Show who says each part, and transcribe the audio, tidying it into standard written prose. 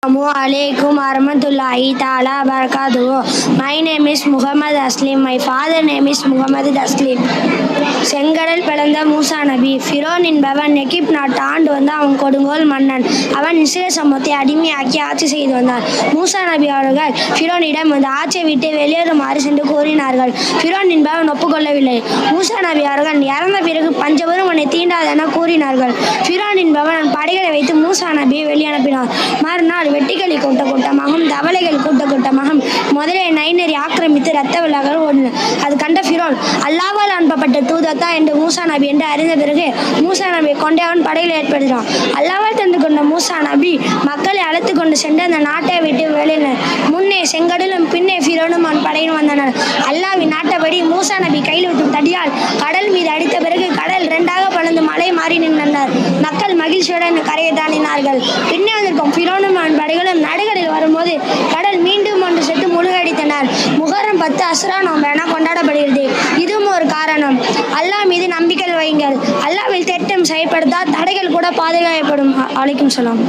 Speaker 1: Assalamualaikum warahmatullahi ta'ala barakatuh. My name is Muhammad Aslim. My father name is Muhammad Aslim. செங்கடல் பிளந்த மூசா நபி. ஃபிரோன் என்பவன் எகிப்து நாட்டு ஆண்டு வந்து அவன் கொடுங்கோல் மன்னன். அவன் இஸ்ரேல் சமூகத்தை அடிமையாக்கி ஆட்சி செய்து வந்தான். மூசா நபி அவர்கள் ஃபிரோனிடம் வந்து ஆட்சியை விட்டு வெளியேறுமாறு சென்று கூறினார்கள். ஃபிரோன் என்பவன் ஒப்புக்கொள்ளவில்லை. மூசா நபி அவர்கள் இறந்த பிறகு பஞ்சவரும் அவனை தீண்டாதென கூறினார்கள். ஃபிரோன் என்பவன் படைகளை வைத்து மூசா நபியை வெளியனுப்பினார். மறுநாள் வெட்டிகளி கூட்டமாகவும் தவளைகள் கூட்டமாகவும் முதலே நைநெறி ஆக்கிரமித்து இரத்த விழாக்கள் ஓடின. அது கண்ட ஃபிரோன் அல்லாஹ்வால் அனுப்பப்பட்ட தூதத்தா என்று மூசா நபி என்று அறிந்த பிறகு மூசா நபியை கொண்டே அவன் படையில் ஏற்படுகிறான். அல்லாஹ்வால் தந்து கொண்ட மூசா நபி மக்களை அழைத்து கொண்டு சென்று அந்த நாட்டை விட்டு வெளியினர். முன்னே செங்கடலும் பின்னே ஃபிரோனும் அவன் படையில் வந்தனர். அல்லாஹ்வின் நாட்டபடி மூசா நபி கையில் வைக்கும் தடியால் கடல் மீது அடித்த பிறகு கடல் இரண்டாக பலந்து மலை மாறி நின்றனர். மக்கள் மகிழ்ச்சியுடன் கரையை தாண்டினார்கள். பின்னே வந்திருக்கும் ஃபிரோனும் அவன் படைகளும் நடுகடலில் வரும்போது கடல் மீண்டும் ஒன்று சென்று முழுகடித்தனர். முகரம் 10 அஸ்ரா நோன்பு என கொண்டாடப்படுகிறது. இதுவும் ஒரு காரணம். அல்லாஹ் மீது நம்பிக்கை வையுங்கள். அல்லாஹ்வில் திட்டம் செயல்படுத்தால் தடைகள் கூட பாதுகாக்கப்படும். அலைக்கும் சலாம்.